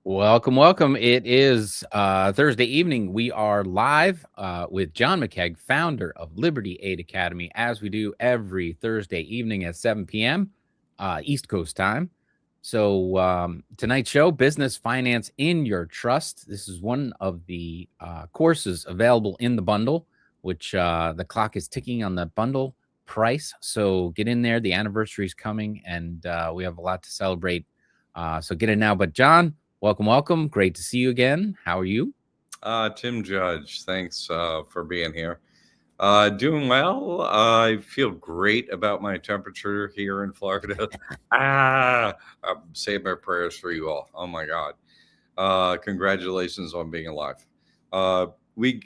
Welcome, welcome. It is Thursday evening. We are live with John McCaig, founder of Liberty Aid Academy, as we do every Thursday evening at 7 p.m. East Coast time. So tonight's show, Business Finance in Your Trust. This is one of the courses available in the bundle, which the clock is ticking on the bundle price. So get in there. The anniversary is coming, and we have a lot to celebrate. So get in now. But John, welcome, welcome. Great to see you again. How are you? Tim Judge, thanks for being here. Doing well. I feel great about my temperature here in Florida. I'm saying my prayers for you all. Oh my God. Congratulations on being alive. Uh, we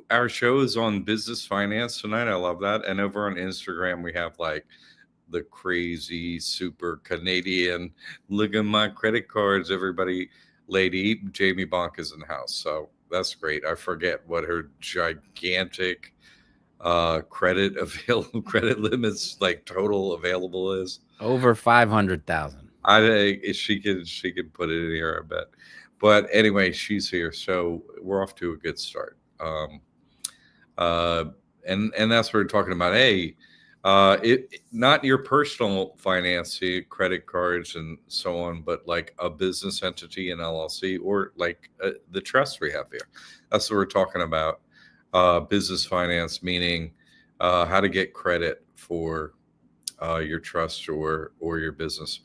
our show is on business finance tonight. I love that. And over on Instagram, we have like the crazy super Canadian. Look at my credit cards, everybody. Lady Jamie Bonk is in the house, so that's great. I forget what her gigantic credit limits like total available is. Over 500,000. She could put it in here, I bet. But anyway, she's here, so we're off to a good start. Uh, and that's what we're talking about. Hey, it not your personal financing, credit cards, and so on, but like a business entity, an LLC, or like the trust we have here. That's what we're talking about. Business finance, meaning how to get credit for your trust or your business.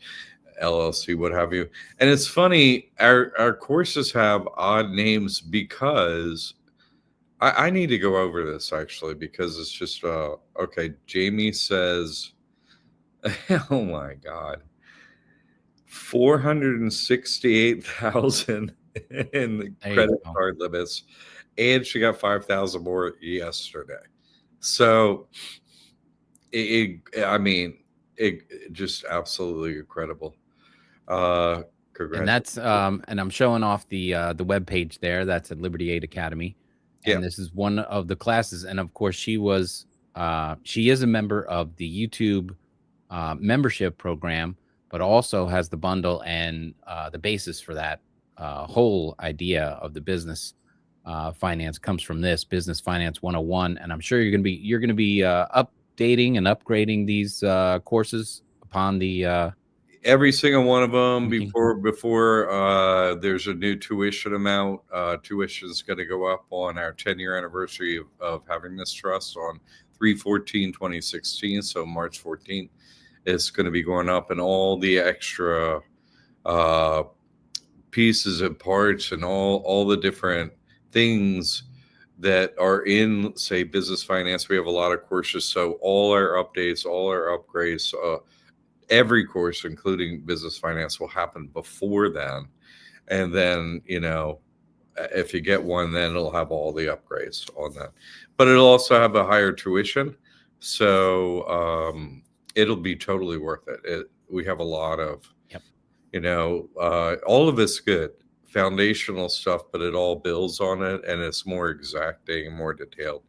LLC, what have you. And it's funny, our courses have odd names because I need to go over this actually because it's just okay. Jamie says, "Oh my God, 468,000 in There you credit go. card limits, and she got 5,000 more yesterday." So, I mean, it just absolutely incredible. Uh, And Congratulations. that's and I'm showing off the web page there. That's at Liberty Aid Academy. Yeah. And this is one of the classes. And of course, she is a member of the YouTube membership program, but also has the bundle and the basis for that whole idea of the business finance comes from this Business Finance 101. And I'm sure you're gonna be updating and upgrading these courses upon the Every single one of them thinking. before there's a new tuition amount. Tuition is going to go up on our 10-year anniversary of having this trust on 3/14/2016. So March 14th, it's going to be going up, and all the extra uh, pieces and parts and all the different things that are in, say, business finance. We have a lot of courses, so all our updates, all our upgrades, every course, including business finance, will happen before then. And then, if you get one, then it'll have all the upgrades on that. But it'll also have a higher tuition. So it'll be totally worth it. We have a lot of, Yep. all of it's good foundational stuff, but it all builds on it, and it's more exacting and more detailed.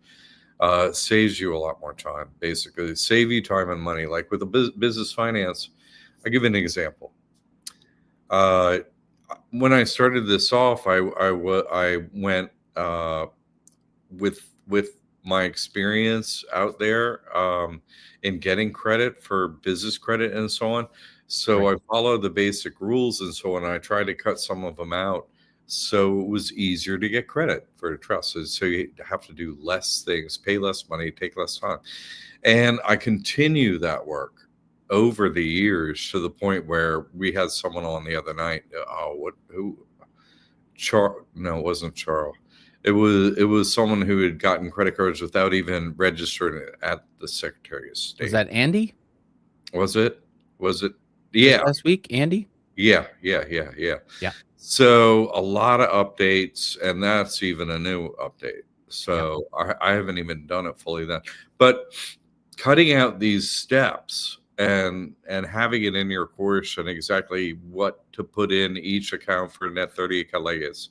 Saves you a lot more time. Basically, save you time and money. Like with the business finance, I'll give you an example. Uh, when I started this off, I went with my experience out there in getting credit for business credit and so on. So Right. I followed the basic rules and so on. I tried to cut some of them out so it was easier to get credit for a trust. So you have to do less things, pay less money, take less time. And I continue that work over the years to the point where we had someone on the other night. No, it wasn't Charles. It was someone who had gotten credit cards without even registering it at the Secretary of Was State. that Andy? Was it? Was it? Just Yeah, last week, Andy? yeah. Yeah. So a lot of updates, and that's even a new update. Yep. So I haven't even done it fully then. But cutting out these steps and having it in your course and exactly what to put in each account for net 30 account, like it's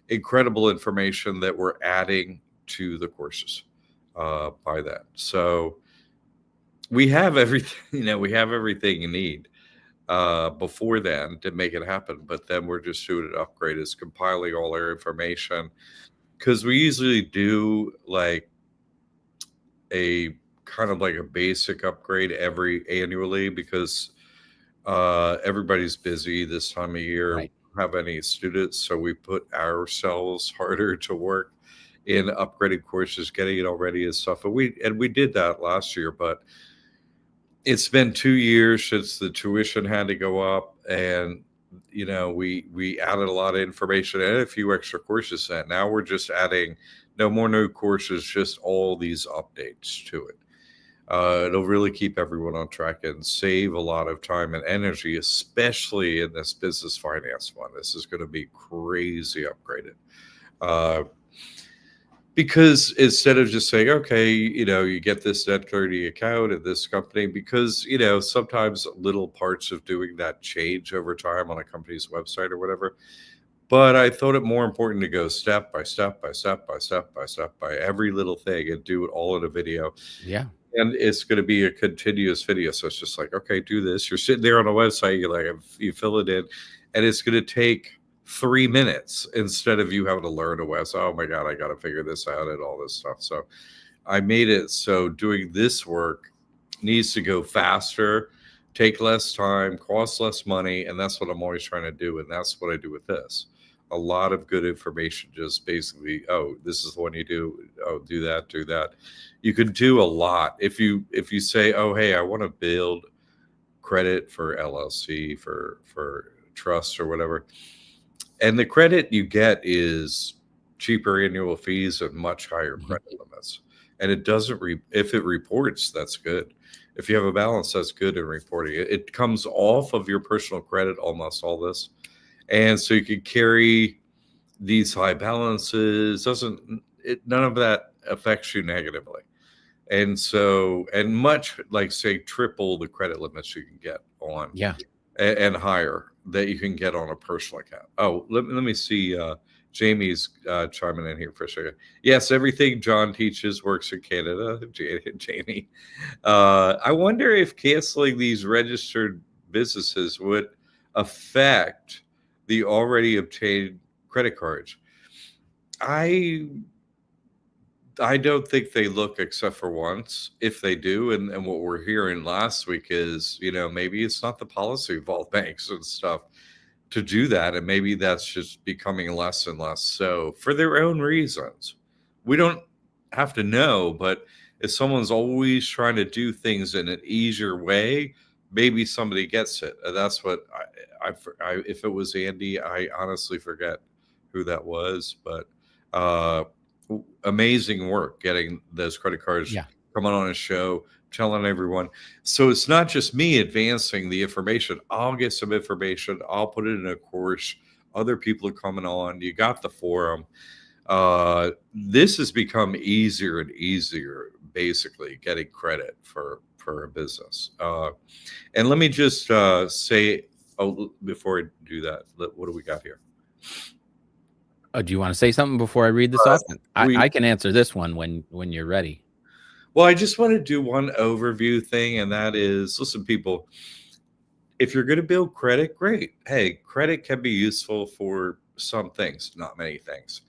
incredible information that we're adding to the courses by that. So we have everything, we have everything you need. before then to make it happen. But then we're just doing an upgrade, is compiling all our information, because we usually do like a kind of like a basic upgrade annually, because everybody's busy this time of year. Right. We don't have any students, so we put ourselves harder to work in upgrading courses, getting it all ready and stuff. And we did that last year, but it's been 2 years since the tuition had to go up, and we added a lot of information and a few extra courses. And now we're just adding no more new courses, just all these updates to it. It'll really keep everyone on track and save a lot of time and energy, especially in this business finance one. This is going to be crazy upgraded. Because instead of just saying, okay, you get this net 30 account at this company, because, sometimes little parts of doing that change over time on a company's website or whatever. But I thought it more important to go step by step by step by step by step by every little thing and do it all in a video. Yeah. And it's going to be a continuous video. So it's just like, okay, do this. You're sitting there on a website, you fill it in, and it's going to take 3 minutes instead of you having to learn a website. Oh my God, I got to figure this out and all this stuff. So I made it so doing this work needs to go faster, take less time, cost less money. And that's what I'm always trying to do. And that's what I do with this. A lot of good information, just basically, oh, this is the one you do. Oh, do that, do that. You can do a lot. If you say, oh, hey, I want to build credit for LLC, for trust or whatever. And the credit you get is cheaper annual fees and much higher credit limits. And it doesn't, if it reports, that's good. If you have a balance, that's good in reporting. It comes off of your personal credit, almost all this. And so you could carry these high balances. None of that affects you negatively. And so, and much like, say, triple the credit limits you can get on. Yeah. And higher that you can get on a personal account. Oh, let me see. Jamie's chiming in here for a second. Yes, everything John teaches works in Canada, Jamie. I wonder if canceling these registered businesses would affect the already obtained credit cards. I don't think they look except for once, if they do. And what we're hearing last week is, maybe it's not the policy of all banks and stuff to do that. And maybe that's just becoming less and less so for their own reasons. We don't have to know, but if someone's always trying to do things in an easier way, maybe somebody gets it. And that's what I if it was Andy, I honestly forget who that was, but amazing work getting those credit cards coming on a show, telling everyone. So it's not just me advancing the information. I'll get some information, I'll put it in a course, other people are coming on, you got the forum. This has become easier and easier, basically getting credit for a business. And let me just say, before I do that, what do we got here? Do you want to say something before I read this off? I can answer this one when you're ready. Well, I just want to do one overview thing, and that is, listen, people, if you're going to build credit, great. Hey, credit can be useful for some things, not many things.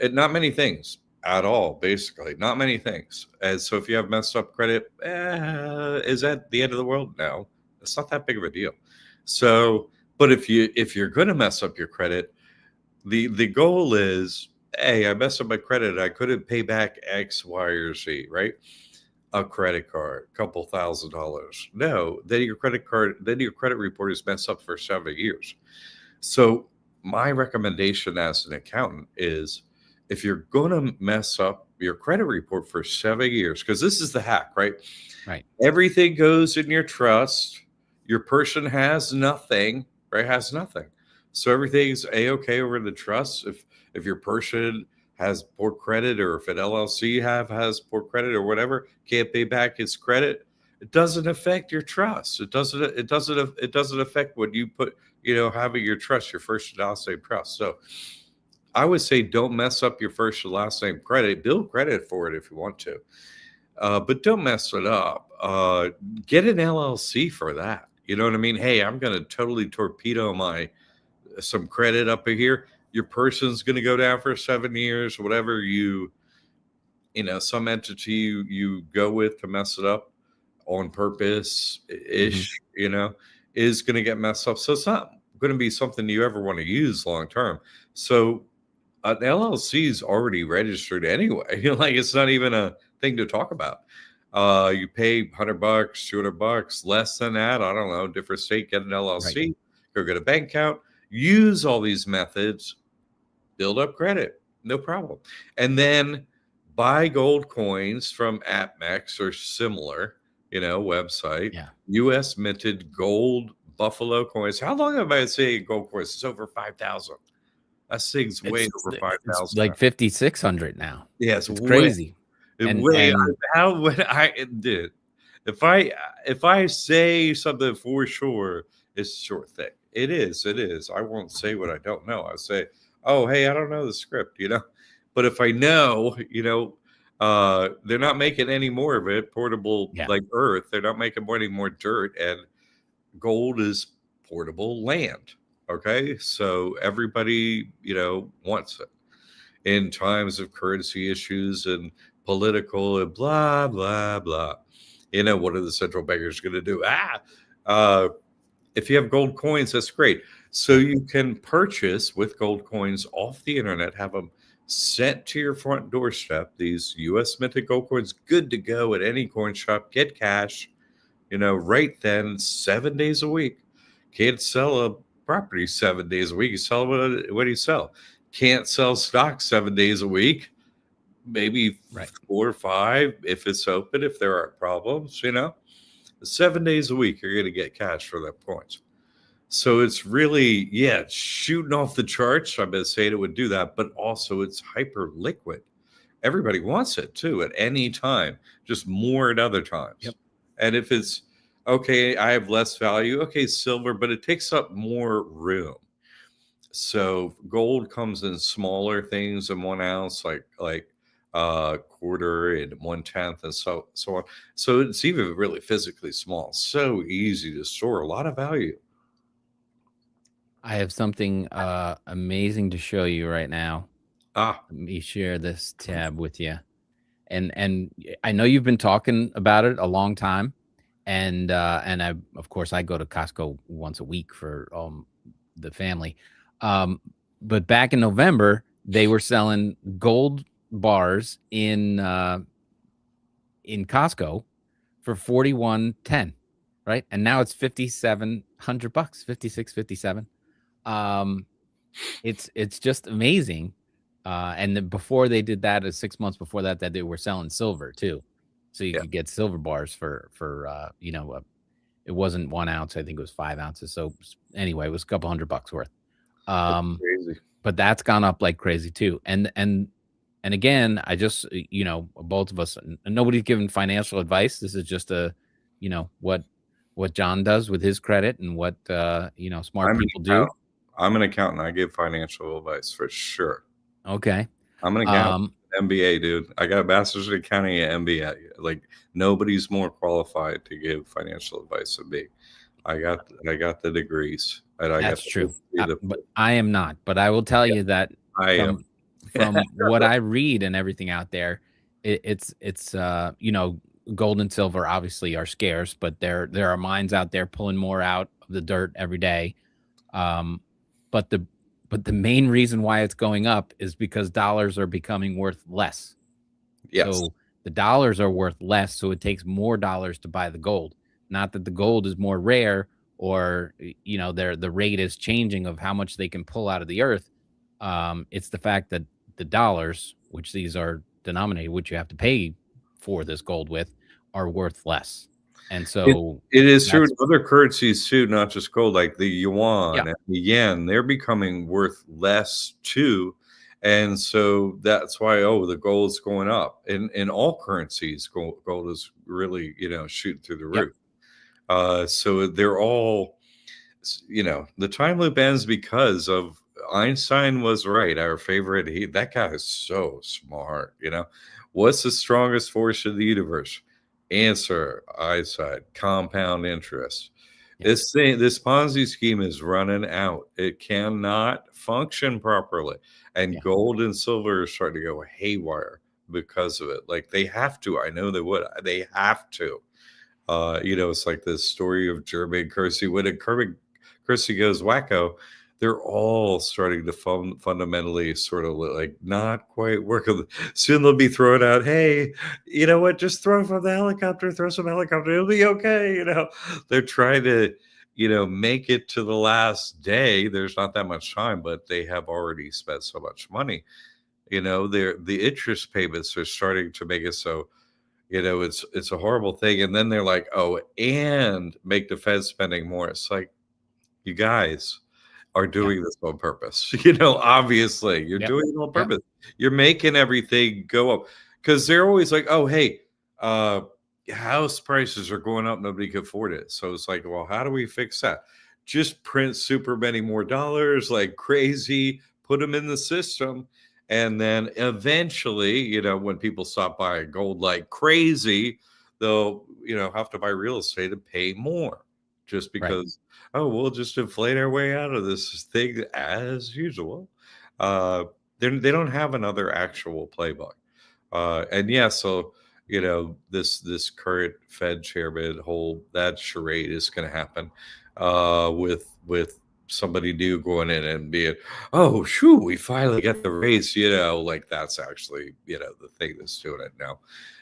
Not many things at all, basically. Not many things. And so if you have messed up credit, is that the end of the world? No, it's not that big of a deal. So, but if you're going to mess up your credit, the goal is, hey, I messed up my credit. I couldn't pay back X, Y, or Z, right? A credit card, a couple $1,000s. No, then your credit report is messed up for 7 years. So my recommendation as an accountant is, if you're going to mess up your credit report for 7 years, because this is the hack, right? Right. Everything goes in your trust. Your person has nothing, right? Has nothing. So everything's A-okay over the trust. If your person has poor credit, or if an LLC has poor credit or whatever, can't pay back its credit, it doesn't affect your trust. It doesn't affect what you put, having your trust, your first and last name trust. So I would say, don't mess up your first and last name credit. Build credit for it if you want to, but don't mess it up. Get an LLC for that. You know what I mean? Hey, I'm going to totally torpedo some credit up here. Your person's going to go down for 7 years, whatever some entity you go with to mess it up on purpose Hmm. ish, is going to get messed up. So it's not going to be something you ever want to use long term. So an LLC is already registered anyway. Like it's not even a thing to talk about. You pay $100, $200, less than that. I don't know. Different state, get an Right. LLC, go get a bank account, use all these methods, build up credit, no problem. And then buy gold coins from AppMex or similar, website, Yeah. US minted gold buffalo coins. How long have I saying gold coins? It's over 5,000. That thing's way over It's 5,000 now. like 5,600 now. Yeah, It's crazy. way. And How would I did? If I say something for sure, it's a sure thing. It is. It is. I won't say what I don't know. I say, oh, hey, I don't know the script, But if I know, they're not making any more of it portable yeah. like Earth. They're not making any more dirt, and gold is portable land. Okay, so everybody, wants it in times of currency issues and political and blah blah blah. What are the central bankers going to do? If you have gold coins, that's great. So Yeah. you can purchase with gold coins off the internet, have them sent to your front doorstep. These U.S. minted gold coins, good to go at any coin shop. Get cash, right then, 7 days a week. Can't sell a property 7 days a week. You sell what do you sell? Can't sell stock 7 days a week. Maybe Right. 4 or 5 if it's open, if there aren't problems, 7 days a week, you're going to get cash for that points. So it's really, it's shooting off the charts. I've been saying it would do that, but also it's hyper liquid. Everybody wants it too at any time, just more at other times. Yep. And if it's okay, I have less value, okay, silver, but it takes up more room. So gold comes in smaller things than 1 ounce, like quarter and 1/10 and so on. So it's even really physically small. So easy to store, a lot of value. I have something amazing to show you right now. Ah, Let me share this tab with you. And I know you've been talking about it a long time. And I, of course, I go to Costco once a week for the family. Um, but back in November, they were selling gold bars in Costco for 41.10, right? And now it's $5,700, 56.57. Um, it's just amazing. And then before they did that, 6 months before that, they were selling silver too, so you yeah, could get silver bars for it wasn't 1 ounce, I think it was 5 ounces. So anyway, it was a couple $100 worth. that's Um, crazy. but that's gone up like crazy too. And again, I just both of us, nobody's giving financial advice. This is just what John does with his credit and what smart I'm an people do. accountant. I'm an accountant. I give financial advice for sure. Okay. I'm an accountant, Um, MBA, dude. I got a master's in accounting and MBA. Like nobody's more qualified to give financial advice than me. I got the degrees, and I got That's true. the But I am not. But I will tell yeah, you that I am. from what I read and everything out there, it's gold and silver obviously are scarce, but there are mines out there pulling more out of the dirt every day. Um, but the main reason why it's going up is because dollars are becoming worth less. Yes. So the dollars are worth less, so it takes more dollars to buy the gold. Not that the gold is more rare or the rate is changing of how much they can pull out of the earth. It's the fact that the dollars, which these are denominated, which you have to pay for this gold with, are worth less. And It so it is true in that's other currencies too, not just gold, like the yeah, yuan and the yen, they're becoming worth less too. And so that's why, the gold's going up. In all currencies, gold is really, shooting through the yep, roof. So they're all, the time loop ends because of Einstein was right. Our favorite, that guy is so smart. What's the strongest force in the universe? Answer: eyesight, compound interest. Yeah. This Ponzi scheme is running out. It cannot function properly, and Yeah. gold and silver are starting to go haywire because of it. Like they have to. I know they would. They have to. It's like this story of Jeremy and Kersey. When Kersey goes wacko, they're all starting to fundamentally sort of like not quite work. Soon they'll be throwing out, hey, you know what? Just throw from the helicopter, throw some helicopter, it'll be okay. They're trying to, make it to the last day. There's not that much time, but they have already spent so much money. The interest payments are starting to make it so it's a horrible thing. And then they're like, oh, and make defense spending more. It's like, you guys are Yeah. doing this on purpose. Obviously, you're Yep. doing it on Yep. purpose. You're making everything go up because they're always like, oh, hey, uh, house prices are going up. Nobody can afford it. So it's like, well, how do we fix that? Just print super many more dollars like crazy, put them in the system. And then eventually, when people stop buying gold like crazy, they'll, have to buy real estate and pay more just Right. because, oh, we'll just inflate our way out of this thing as usual. Uh, they don't have another actual playbook. And yeah, so this current Fed chairman whole that charade is going to happen with somebody new going in and being, oh, shoo, we finally get the raise. Like that's actually the thing that's doing it now.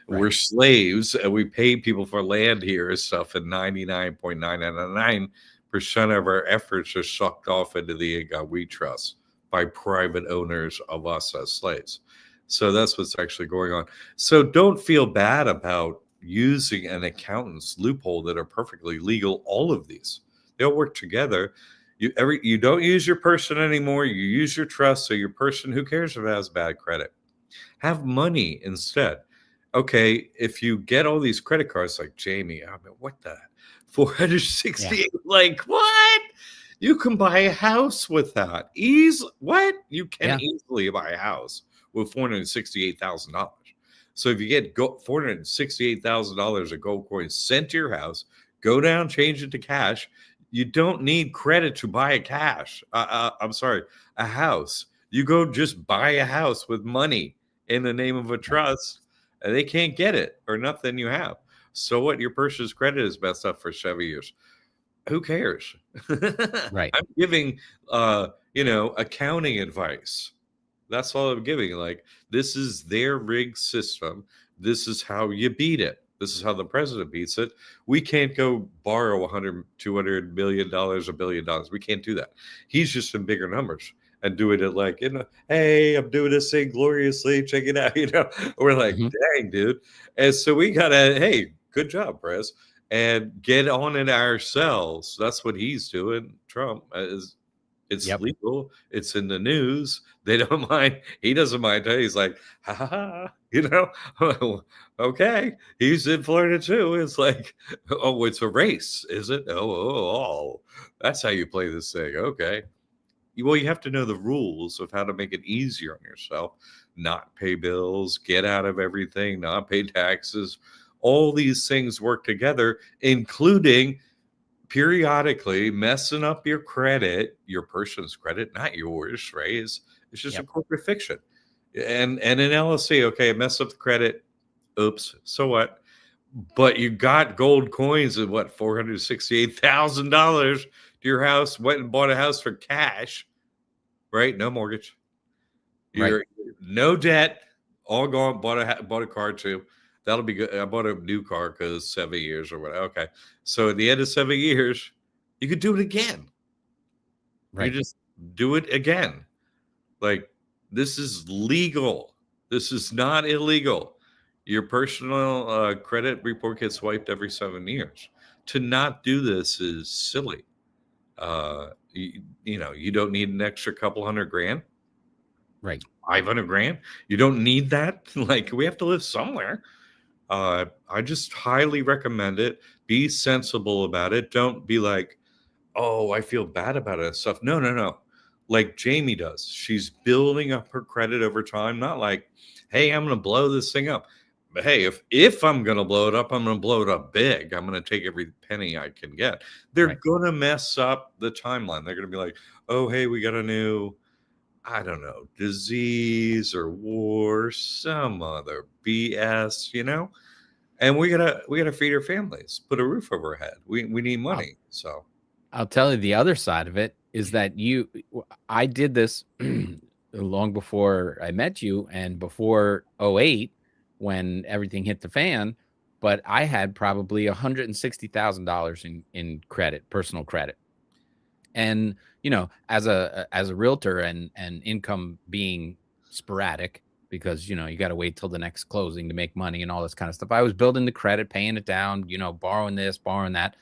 We're Right. slaves and we pay people for land here and stuff, and 99.999% of our efforts are sucked off into the income we trust by private owners of us as slaves. So that's what's actually going on. So don't feel bad about using an accountant's loophole that are perfectly legal. All of these, they'll work together. You don't use your person anymore. You use your trust. So your person, who cares if it has bad credit? Have money instead. Okay, if you get all these credit cards like Jamie, I mean, what the Yeah. 468? Like what? You can buy a house with that. What? You can Yeah. easily buy a house with $468,000. So if you get $468,000 of gold coins sent to your house, go down, change it to cash. You don't need credit to buy a I'm sorry, a house. You go just buy a house with money in the name of a Right. trust, and they can't get it or nothing you have. So what? Your person's credit is messed up for 7 years. Who cares? Right. I'm giving, accounting advice. That's all I'm giving. Like, this is their rigged system. This is how you beat it. This is how the president beats it. We can't go borrow 100, $200 million, $1 billion. We can't do that. He's just in bigger numbers and doing it like, hey, I'm doing this thing gloriously. Check it out. We're like, Hmm. dang, dude. And so we got to, hey, good job, Prez, and get on it ourselves. That's what he's doing. Trump is. It's Yep. legal. It's in the news. They don't mind. He doesn't mind. He's like, ha ha ha. Okay. He's in Florida too. It's like, oh, it's a race, is it? Oh, that's how you play this thing. Okay. Well, you have to know the rules of how to make it easier on yourself. Not pay bills, get out of everything, not pay taxes. All these things work together, including periodically messing up your credit, your person's credit, not yours, right? It's just a Yep. corporate fiction. And an LLC, okay, mess up the credit. Oops, so what? But you got gold coins of what, $468,000 to your house, went and bought a house for cash, right? No mortgage. Right. You're no debt, all gone. Bought a car too. That'll be good. I bought a new car because 7 years or whatever. Okay, so at the end of 7 years, you could do it again. You Right. just do it again. Like, this is legal. This is not illegal. Your personal credit report gets wiped every 7 years. To not do this is silly. You don't need an extra couple $100,000. Right. 500 grand. You don't need that. Like, we have to live somewhere. I just highly recommend it. Be sensible about it. Don't be like, oh, I feel bad about it and stuff. No, no, no. Like Jamie does. She's building up her credit over time. Not like, hey, I'm going to blow this thing up. But hey, if I'm going to blow it up, I'm going to blow it up big. I'm going to take every penny I can get. They're Right. going to mess up the timeline. They're going to be like, oh, hey, we got a new, I don't know, disease or war, some other BS, and we gotta feed our families, put a roof over our head. We need I'll money. So I'll tell you the other side of it is that I did this long before I met you and before '08 when everything hit the fan, but I had probably $160,000 in credit, personal credit. And, as a realtor and income being sporadic because, you got to wait till the next closing to make money and all this kind of stuff. I was building the credit, paying it down, borrowing this, borrowing that.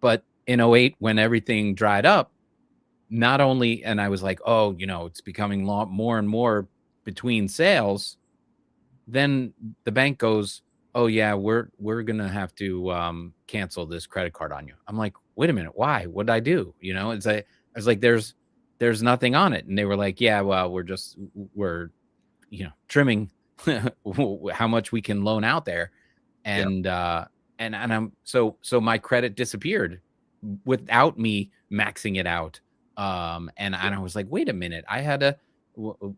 But in '08, when everything dried up, not only, and I was like, oh, it's becoming more and more between sales. Then the bank goes, oh yeah, we're gonna have to cancel this credit card on you. I'm like, wait a minute, why? What did I do? It's like I was like, there's nothing on it, and they were like, yeah, well, we're trimming how much we can loan out there, yeah, and I'm so my credit disappeared without me maxing it out. And I was like, wait a minute, w-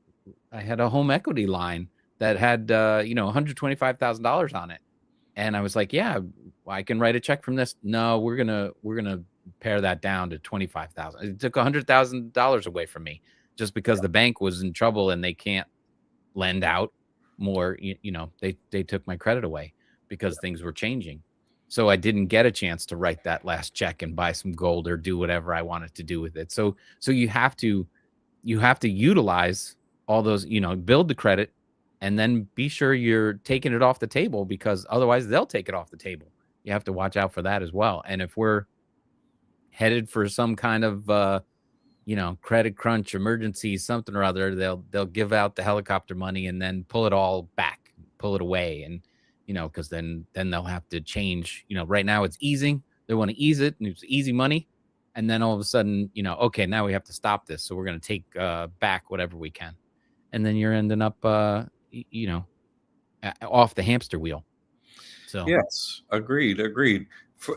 I had a home equity line that had $125,000 on it. And I was like, yeah, I can write a check from this. No, we're gonna pare that down to 25,000. It took $100,000 away from me just because the bank was in trouble and they can't lend out more. They took my credit away because things were changing. So I didn't get a chance to write that last check and buy some gold or do whatever I wanted to do with it. So you have to utilize all those, build the credit and then be sure you're taking it off the table because otherwise they'll take it off the table. You have to watch out for that as well. And if we're headed for some kind of credit crunch emergency, something or other, they'll give out the helicopter money and then pull it all back, pull it away. And, because then they'll have to change, right now it's easing. They want to ease it and it's easy money. And then all of a sudden, okay, now we have to stop this. So we're going to take back whatever we can. And then you're ending up, off the hamster wheel. So yes, agreed.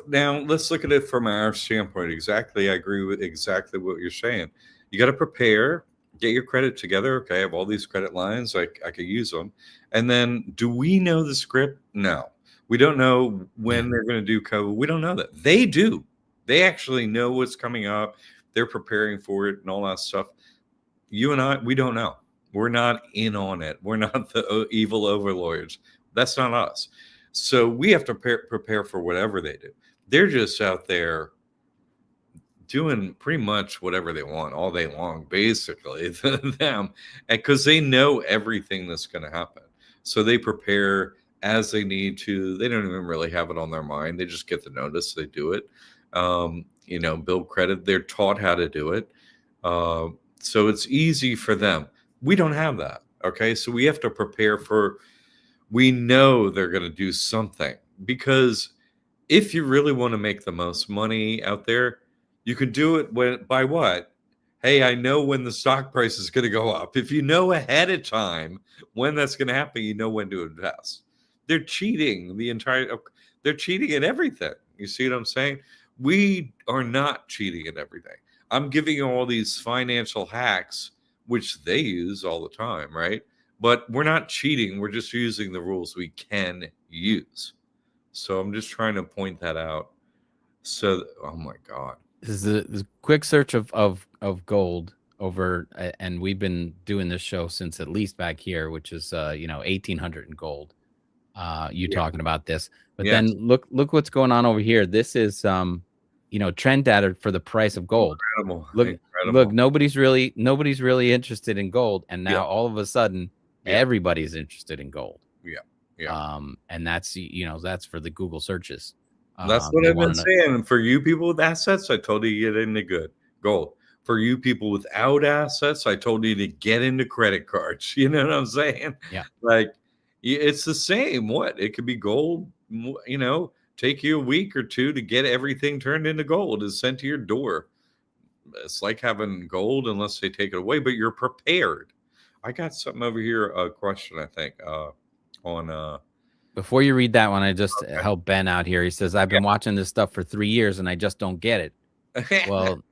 Now let's look at it from our standpoint. Exactly, I agree with exactly what you're saying. You got to prepare, get your credit together. Okay, I have all these credit lines. I could use them. And then, do we know the script? No, we don't know yeah, when they're going to do COVID. We don't know that. They do. They actually know what's coming up. They're preparing for it and all that stuff. You and I, we don't know. We're not in on it. We're not the evil overlords. That's not us. So we have to prepare for whatever they do. They're just out there doing pretty much whatever they want all day long, basically, them, because they know everything that's going to happen. So they prepare as they need to. They don't even really have it on their mind. They just get the notice. They do it. Build credit. They're taught how to do it. Uh, so it's easy for them. We don't have that. Okay. So we have to prepare for, we know they're going to do something because if you really want to make the most money out there, you can do it by what? Hey, I know when the stock price is going to go up. If you know ahead of time when that's going to happen, you know when to invest. They're cheating they're cheating at everything. You see what I'm saying? We are not cheating at everything. I'm giving you all these financial hacks, which they use all the time, right? But we're not cheating. We're just using the rules we can use. So I'm just trying to point that out. So, oh my God. this is a quick search of gold over, and we've been doing this show since at least back here, which is 1800 in gold. You Yeah. talking about this, but then Yes. look what's going on over here. This is trend data for the price of gold. Incredible. Look, Incredible. nobody's really interested in gold, and Yeah. now all of a sudden Yeah. everybody's interested in gold. Yeah. Yeah. And that's that's for the Google searches. That's what They I've been want to know. saying. For you people with assets, I told you to get into good gold. For you people without assets, I told you to get into credit cards. You know what I'm saying? Yeah. Like, it's the same. What? It could be gold, take you a week or two to get everything turned into gold is sent to your door. It's like having gold unless they take it away, but you're prepared. I got something over here, a question, I think, on Before you read that one, I just helped Ben out here. He says, I've been watching this stuff for 3 years and I just don't get it. Okay. Well,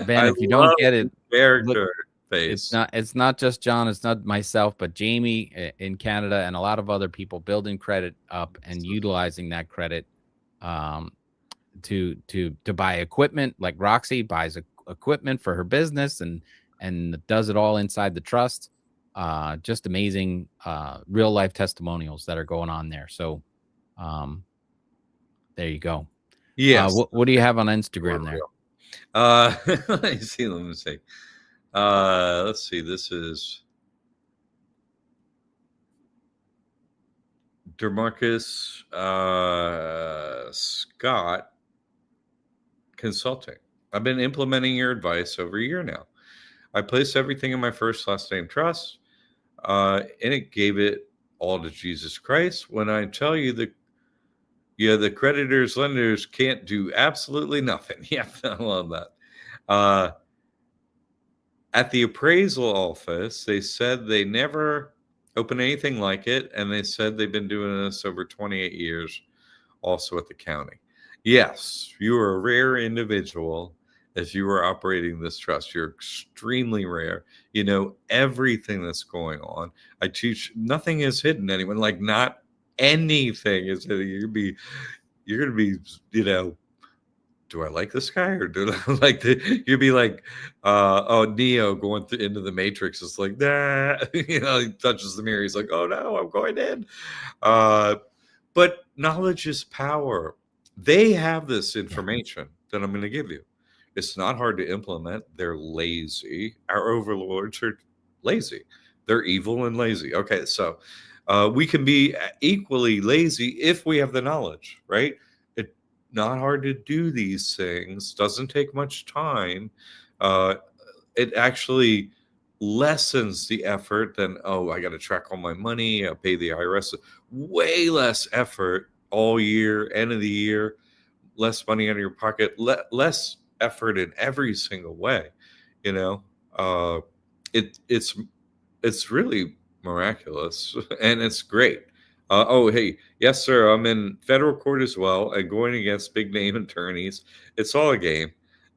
Ben, I if you don't love get the it, look, character it's face. not just John, it's not myself, but Jamie in Canada and a lot of other people building credit up and utilizing that credit um, to buy equipment. Like Roxy buys equipment for her business and does it all inside the trust. Just amazing real life testimonials that are going on there. So um, there you go. Yes. What do you have on They were Instagram there? real. Let me see. Let me see. Let's see. This is Demarcus Scott Consulting. I've been implementing your advice over a year now. I placed everything in my first last name trust, and it gave it all to Jesus Christ. When I tell you the creditors, lenders can't do absolutely nothing. Yeah, I love that. At the appraisal office, they said they never opened anything like it, and they said they've been doing this over 28 years, also at the county. Yes, you are a rare individual if you are operating this trust. You're extremely rare. You know everything that's going on. I teach nothing is hidden anyone, like not anything is hidden. You're gonna be, do I like this guy or do I like the you'd be like Neo going into the Matrix. It's like that. He touches the mirror, he's like, oh no, I'm going in. But knowledge is power. They have this Yeah. information that I'm going to give you. It's not hard to implement. They're lazy. Our overlords are lazy. They're evil and lazy. Okay, so we can be equally lazy if we have the knowledge, right? It's not hard to do these things. Doesn't take much time. Uh, it actually lessens the effort than, oh, I got to track all my money, I pay the IRS. Way less effort all year, end of the year, less money out of your pocket, less effort in every single way. You know, uh, it's really miraculous and it's great. Oh, hey, yes, sir. I'm in federal court as well and going against big name attorneys. It's all a game.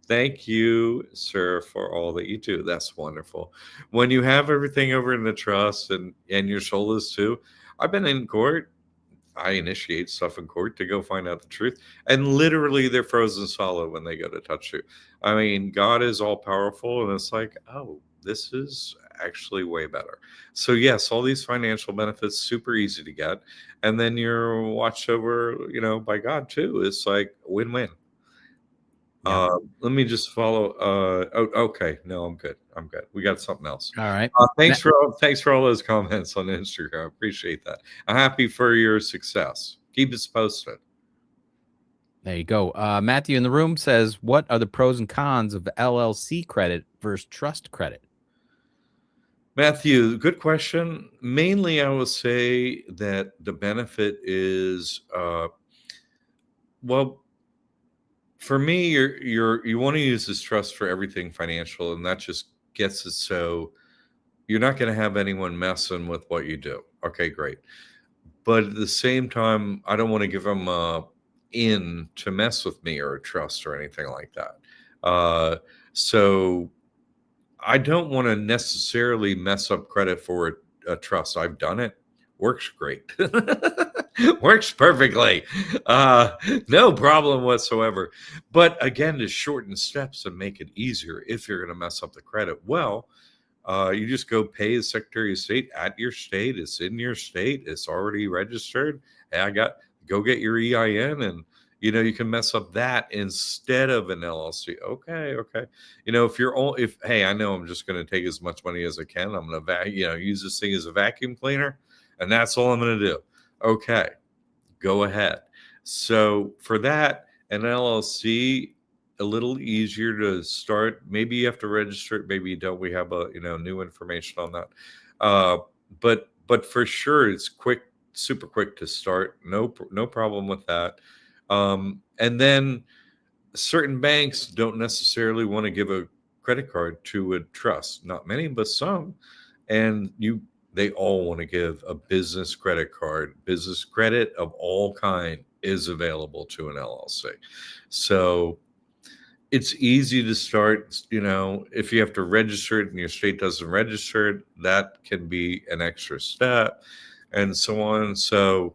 Thank you, sir, for all that you do. That's wonderful. When you have everything over in the trust and your soul is too, I've been in court. I initiate stuff in court to go find out the truth. And literally, they're frozen solid when they go to touch you. I mean, God is all powerful. And it's like, oh, this is actually way better. So, yes, all these financial benefits, super easy to get. And then you're watched over, by God too. It's like win win. Yeah. Let me just follow. Okay. No, I'm good. I'm good. We got something else. All right. Thanks for all those comments on Instagram. I appreciate that. I'm happy for your success. Keep us posted. There you go. Matthew in the room says, what are the pros and cons of LLC credit versus trust credit? Matthew, good question. Mainly, I will say that the benefit is, well, for me, you want to use this trust for everything financial, and that just gets it so you're not going to have anyone messing with what you do. Okay, great. But at the same time, I don't want to give them in to mess with me or a trust or anything like that. So I don't want to necessarily mess up credit for a trust. I've done it. Works great. Works perfectly. No problem whatsoever. But again, to shorten steps and make it easier if you're going to mess up the credit, well, you just go pay the Secretary of State at your state. It's in your state. It's already registered. Hey, go get your EIN, and you can mess up that instead of an LLC. Okay, okay. If hey, I know I'm just going to take as much money as I can. I'm going to use this thing as a vacuum cleaner, and that's all I'm going to do. Okay, go ahead. So for that, an LLC, a little easier to start. Maybe you have to register it, maybe you don't. We have new information on that. But for sure, it's quick, super quick to start. No problem with that. And then certain banks don't necessarily want to give a credit card to a trust. Not many, but some. And they all want to give a business credit card. Business credit of all kind is available to an LLC. So it's easy to start, if you have to register it and your state doesn't register it, that can be an extra step and so on. So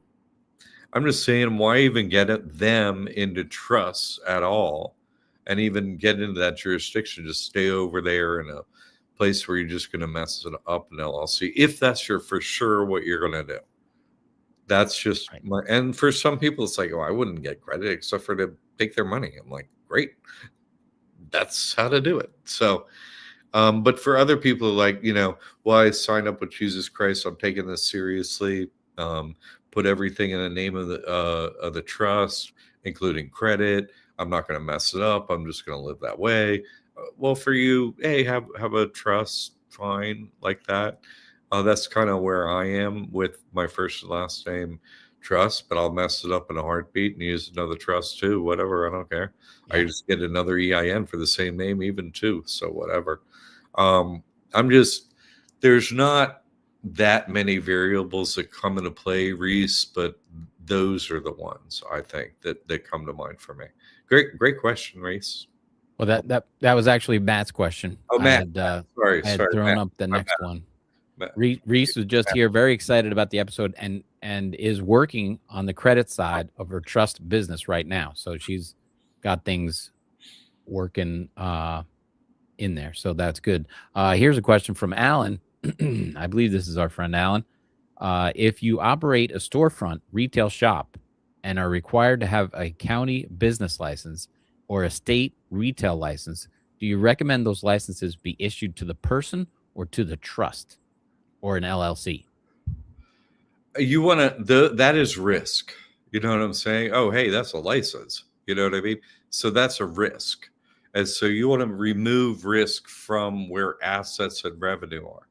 I'm just saying, why even them into trusts at all and even get into that jurisdiction? Just stay over there in a place where you're just going to mess it up in LLC. If that's your for sure what you're going to do. That's just Right. and for some people, it's like, oh, I wouldn't get credit except for to take their money. I'm like, great. That's how to do it. So, but for other people, like, well, I signed up with Jesus Christ. I'm taking this seriously. Put everything in the name of the trust, including credit. I'm not going to mess it up. I'm just going to live that way. Well, for you, hey, have a trust, fine, like that. That's kind of where I am with my first and last name trust, but I'll mess it up in a heartbeat and use another trust too. Whatever, I don't care. I Yeah. just get another EIN for the same name, even too. So whatever. I'm just there's not that many variables that come into play, Reese, but those are the ones I think that come to mind for me. Great question, Reese. Well, that was actually Matt's question. Oh, I Matt. had Sorry, I had thrown Matt. up the My next one. Matt. Reese was just here, very excited about the episode, and is working on the credit side of her trust business right now. So she's got things working in there. So that's good. Here's a question from Alan. I believe this is our friend Alan. If you operate a storefront retail shop and are required to have a county business license or a state retail license, do you recommend those licenses be issued to the person or to the trust or an LLC? You want to that is risk. You know what I'm saying? Oh, hey, that's a license. You know what I mean? So that's a risk. And so you want to remove risk from where assets and revenue are.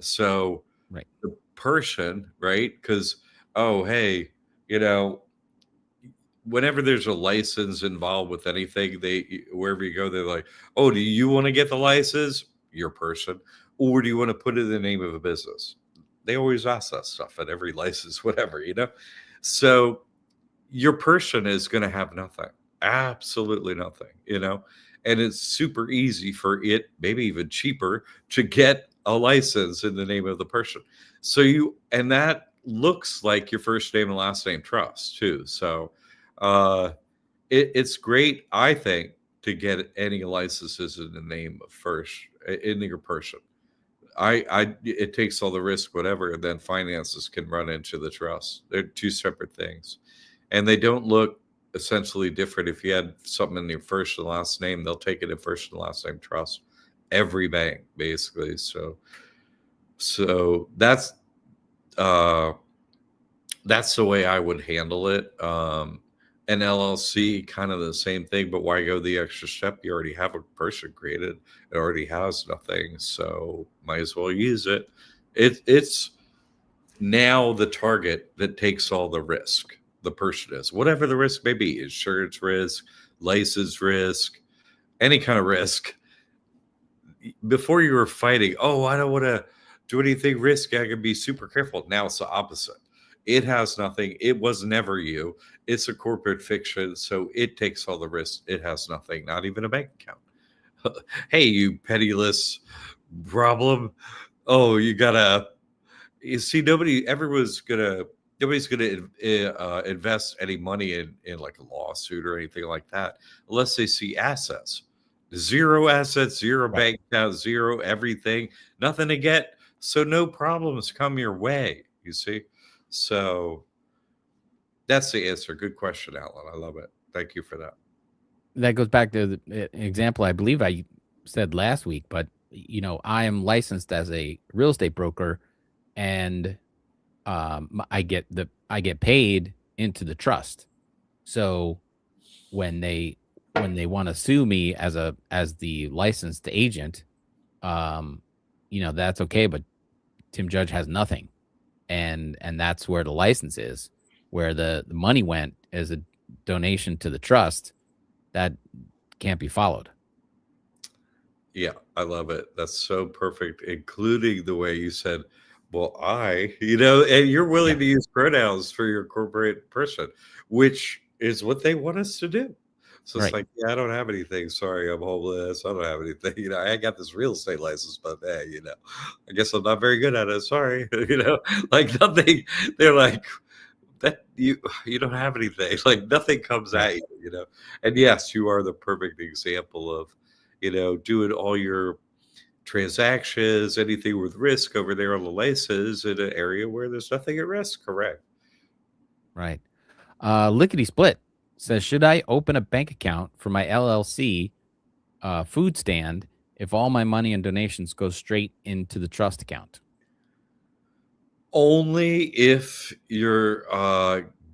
So Right. the person, right? Because, oh, hey, you know, whenever there's a license involved with anything, wherever you go, they're like, oh, do you want to get the license? Your person, or do you want to put it in the name of a business? They always ask that stuff at every license, whatever. So your person is going to have nothing, absolutely nothing. And it's super easy for it, maybe even cheaper, to get a license in the name of the person. And that looks like your first name and last name trust too. So it's great, I think, to get any licenses in the name of first in your person. It takes all the risk, whatever, and then finances can run into the trust. They're two separate things, and they don't look essentially different. If you had something in your first and last name, they'll take it in first and last name trust. Every bank, basically. So that's the way I would handle it. An LLC, kind of the same thing, but why go the extra step? You already have a person created. It already has nothing, so might as well use it. It's now the target that takes all the risk. The person is, whatever the risk may be, insurance risk, license risk, any kind of risk. Before you were fighting, oh, I don't want to do anything risky, I can be super careful. Now it's the opposite. It has nothing. It was never you. It's a corporate fiction, so it takes all the risks. It has nothing, not even a bank account. Hey, you penniless problem. Oh, you see, nobody's gonna invest any money in like a lawsuit or anything like that unless they see assets. Zero assets, zero Right. bank account, zero everything, nothing to get. So no problems come your way, you see. So that's the answer. Good question, Alan. I love it. Thank you for that. That goes back to the example I believe I said last week, but I am licensed as a real estate broker, and I get paid into the trust. So when they want to sue me as the licensed agent, that's okay. But Tim Judge has nothing, and that's where the license is, where the money went as a donation to the trust. That can't be followed. Yeah, I love it. That's so perfect, including the way you said Well, and you're willing Yeah, to use pronouns for your corporate person, which is what they want us to do. So it's right, like, yeah, I don't have anything. Sorry, I'm homeless. I don't have anything. I got this real estate license, but hey, I guess I'm not very good at it. Sorry, like nothing. They're like that. You don't have anything. Like nothing comes right. at you. And yes, you are the perfect example of, doing all your transactions, anything with risk over there on the laces in an area where there's nothing at risk. Correct. Right. Lickety Split says, should I open a bank account for my LLC food stand if all my money and donations go straight into the trust account? Only if you're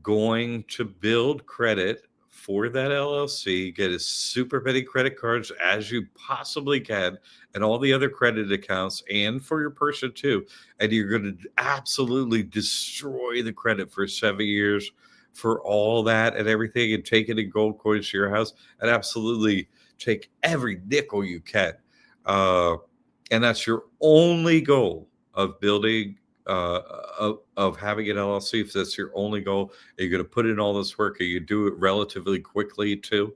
going to build credit for that LLC, get as super many credit cards as you possibly can, and all the other credit accounts, and for your person too. And you're going to absolutely destroy the credit for 7 years for all that and everything, and take it in gold coins to your house, and absolutely take every nickel you can. Uh, and that's your only goal of building of having an LLC. If that's your only goal, are you going to put in all this work? Are you do it relatively quickly too?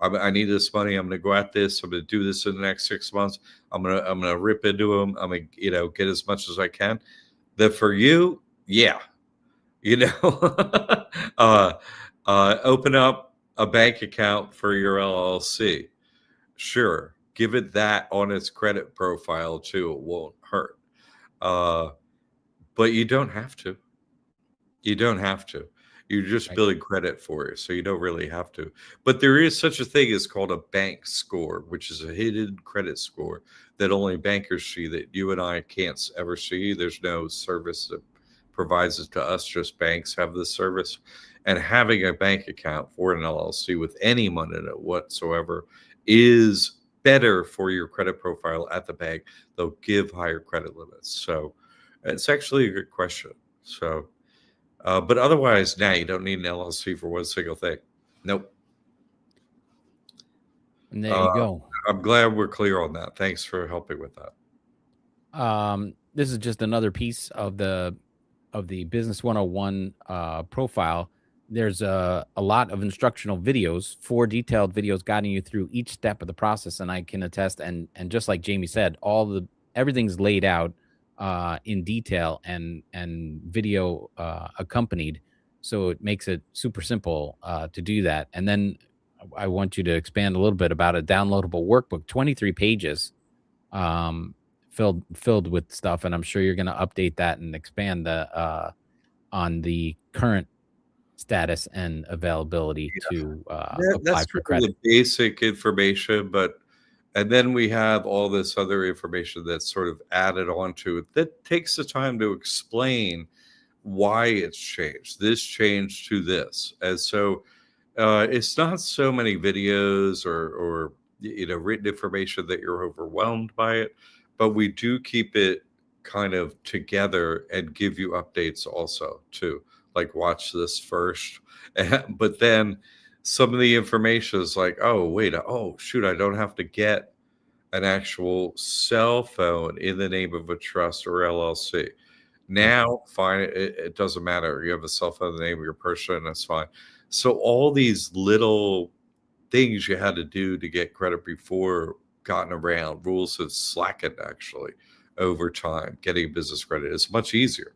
I need this money. I'm going to go at this. I'm going to do this in the next 6 months. I'm gonna rip into them. I'm going to get as much as I can. That for you, yeah, you know, uh, open up a bank account for your LLC. Sure, give it that on its credit profile too. It won't hurt. Uh, but you don't have to. You don't have to. You're just Right. building credit for it, so you don't really have to. But there is such a thing as called a bank score, which is a hidden credit score that only bankers see, that you and I can't ever see. There's no service that provides it to us. Just banks have this service. And having a bank account for an LLC with any money in it whatsoever is better for your credit profile at the bank. They'll give higher credit limits. So it's actually a good question. So but otherwise, now you don't need an LLC for one single thing. Nope. And there Uh, you go. I'm glad we're clear on that. Thanks for helping with that. This is just another piece of the Business 101 profile. There's a lot of instructional videos, 4 detailed videos guiding you through each step of the process. And I can attest, and just like Jamie said, everything's laid out in detail and video accompanied. So it makes it super simple to do that. And then I want you to expand a little bit about a downloadable workbook, 23 pages, um, filled with stuff. And I'm sure you're going to update that and expand the on the current status and availability to apply That's for sort of credit. the basic information, and then we have all this other information that's sort of added onto it that takes the time to explain why it's changed. This changed to this, and so it's not so many videos or written information that you're overwhelmed by it, but we do keep it kind of together and give you updates also too. Like watch this first, but then some of the information is like, oh wait, oh shoot, I don't have to get an actual cell phone in the name of a trust or LLC. Right. Now, fine, it doesn't matter. You have a cell phone in the name of your person, that's fine. So all these little things you had to do to get credit before gotten around. Rules have slackened actually over time. Getting business credit is much easier.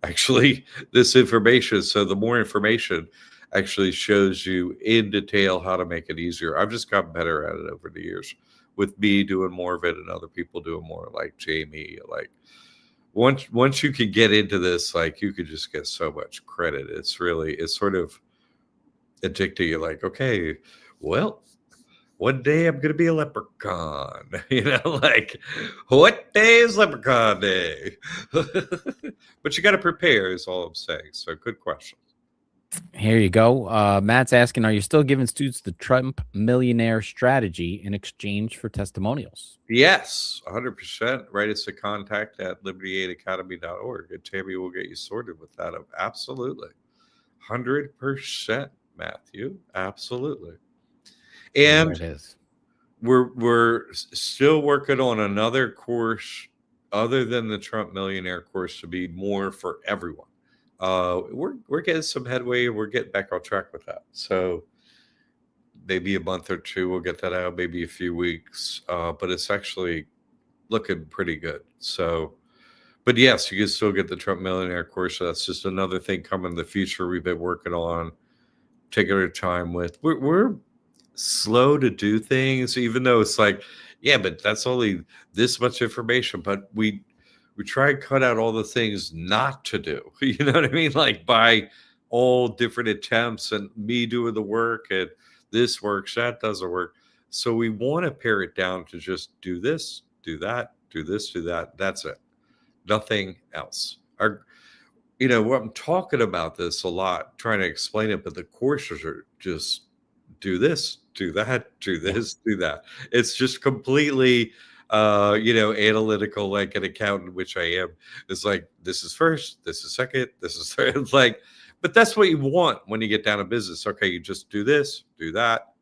Actually, this information. So the more information actually shows you in detail how to make it easier. I've just gotten better at it over the years with me doing more of it and other people doing more, like Jamie. Like once you could get into this, like you could just get so much credit. It's sort of addicting. You're like, okay, well, one day I'm gonna be a leprechaun. Like what day is leprechaun day? But you got to prepare, is all I'm saying. So good question. Here you go. Matt's asking, are you still giving students the Trump millionaire strategy in exchange for testimonials? Yes, 100%. Write us a contact at liberty8academy.org, and Tammy will get you sorted with that. Absolutely. 100%, Matthew. Absolutely. There And it is. we're still working on another course other than the Trump Millionaire course to be more for everyone. We're getting some headway. We're getting back on track with that. So maybe a month or two we'll get that out. Maybe a few weeks, but it's actually looking pretty good. So, but yes, you can still get the Trump Millionaire course. So that's just another thing coming in the future. We've been working on, taking our time with. We're slow to do things, even though it's like, yeah, but that's only this much information. But we try and cut out all the things not to do. You know what I mean? Like by all different attempts and me doing the work and this works, that doesn't work. So we want to pare it down to just do this, do that, do this, do that. That's it. Nothing else. I'm talking about this a lot, trying to explain it, but the courses are just do this, do that, do this, do that. It's just completely, analytical, like an accountant, which I am. It's like, this is first, this is second, this is third. It's like, but that's what you want when you get down to business. Okay, you just do this, do that.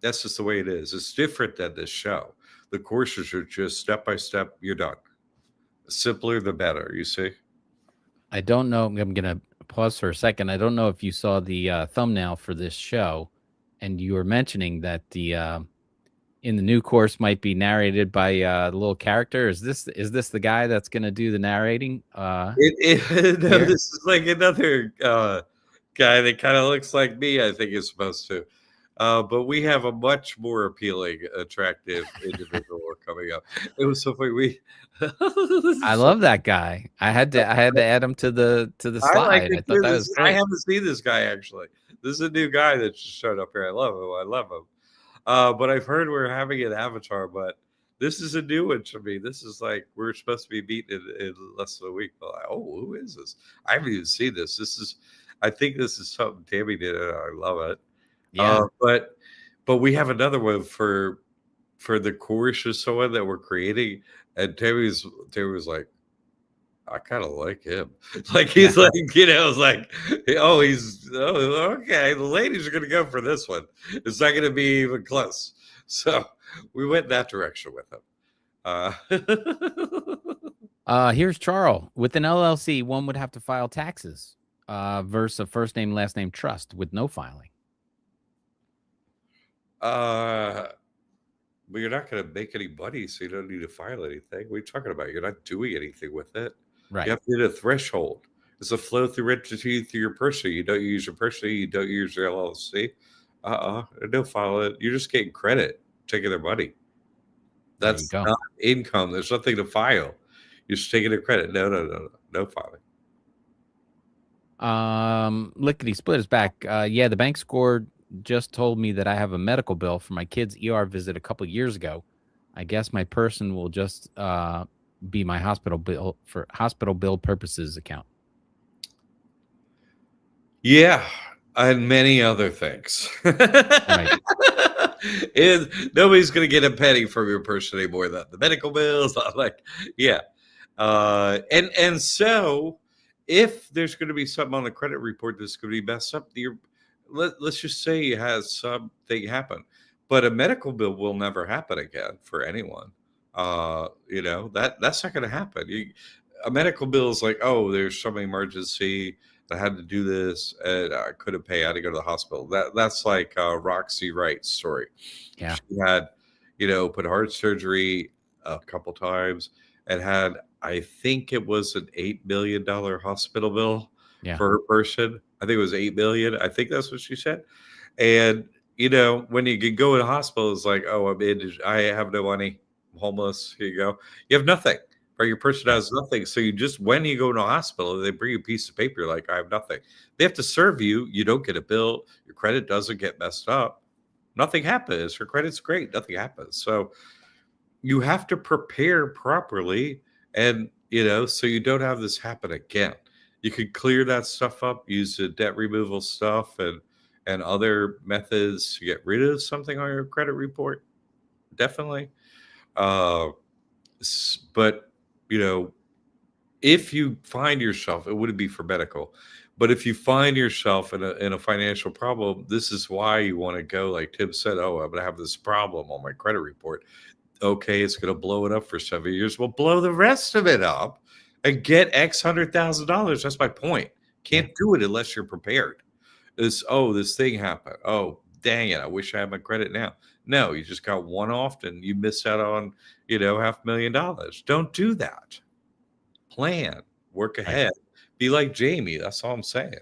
That's just the way it is. It's different than this show. The courses are just step by step, you're done. The simpler, the better, you see? I don't know. I'm going to pause for a second. I don't know if you saw the thumbnail for this show, and you were mentioning that the in the new course might be narrated by the little character. Is this the guy that's going to do the narrating? No, this is like another guy that kind of looks like me, I think is supposed to. But we have a much more appealing, attractive individual coming up. It was so funny. I love that guy. I had to add him to the slide. I thought that was great. I haven't seen this guy actually. This is a new guy that just showed up here. I love him. But I've heard we're having an avatar, but this is a new one to me. This is like we're supposed to be meeting in less than a week. But like, oh, who is this? I haven't even seen this. I think this is something Tammy did, and I love it. Yeah. But we have another one for the course or someone that we're creating, and Tammy was like, I kind of like him. Like he's like, it's like, oh, okay. The ladies are gonna go for this one. It's not gonna be even close. So we went that direction with him. Here's Charles. With an LLC, one would have to file taxes versus a first name, last name trust with no filing. Well, you're not going to make any money, so you don't need to file anything. What are you talking about? You're not doing anything with it. Right. You have to hit a threshold. It's a flow through entity through your person. You don't use your person. You don't use your LLC. Don't file it. You're just getting credit, taking their money. That's not income. There's nothing to file. You're just taking their credit. No filing. Lickety split is back. The bank scored just told me that I have a medical bill for my kid's ER visit a couple years ago. I guess my person will just be my hospital bill for hospital bill purposes account. Yeah, and many other things. Right. Nobody's going to get a penny from your person anymore. The medical bills, like, yeah. And so if there's going to be something on the credit report that's going to be messed up, let's just say you has something happen, but a medical bill will never happen again for anyone. That's not going to happen. A medical bill is like, oh, there's some emergency. I had to do this and I couldn't pay. I had to go to the hospital. That's like Roxy Wright's story. Yeah. She had, put heart surgery a couple times and had, I think it was an $8 million hospital bill for her person. I think it was $8 million. I think that's what she said. And, when you can go in a hospital, it's like, oh, I have no money. I'm homeless. Here you go. You have nothing. Right? Your person has nothing. So when you go to a hospital, they bring you a piece of paper. You're like, I have nothing. They have to serve you. You don't get a bill. Your credit doesn't get messed up. Nothing happens. Her credit's great. Nothing happens. So you have to prepare properly. And, so you don't have this happen again. You could clear that stuff up, use the debt removal stuff and other methods to get rid of something on your credit report. Definitely. But, if you find yourself, it wouldn't be for medical, but if you find yourself in a financial problem, this is why you want to go, like Tim said, oh, I'm going to have this problem on my credit report. Okay, it's going to blow it up for 7 years. Well, blow the rest of it up and get X $100,000. That's my point. Yeah. Can't do it unless you're prepared. This thing happened. Oh, dang it. I wish I had my credit now. No, you just got one off and you miss out on, $500,000. Don't do that. Plan, work Right. ahead. Be like Jamie. That's all I'm saying.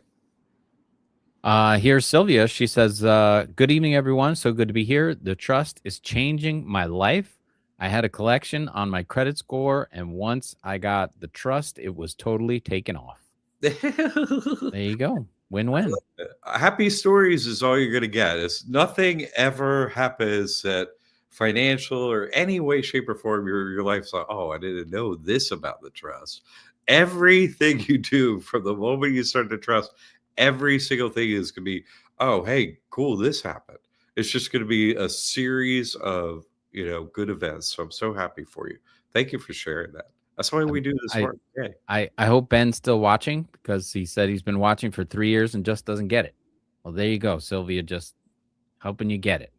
Here's Sylvia. She says, good evening, everyone. So good to be here. The trust is changing my life. I had a collection on my credit score, and once I got the trust, it was totally taken off. There you go. Win-win. Happy stories is all you're going to get. It's nothing ever happens that financial or any way, shape, or form your life's like, oh, I didn't know this about the trust. Everything you do from the moment you start to trust, every single thing is going to be, oh, hey, cool, this happened. It's just going to be a series of good events. So I'm so happy for you. Thank you for sharing that. That's why we do this I, work. Okay. I hope Ben's still watching, because he said he's been watching for 3 years and just doesn't get it. Well, there you go, Sylvia, just helping you get it.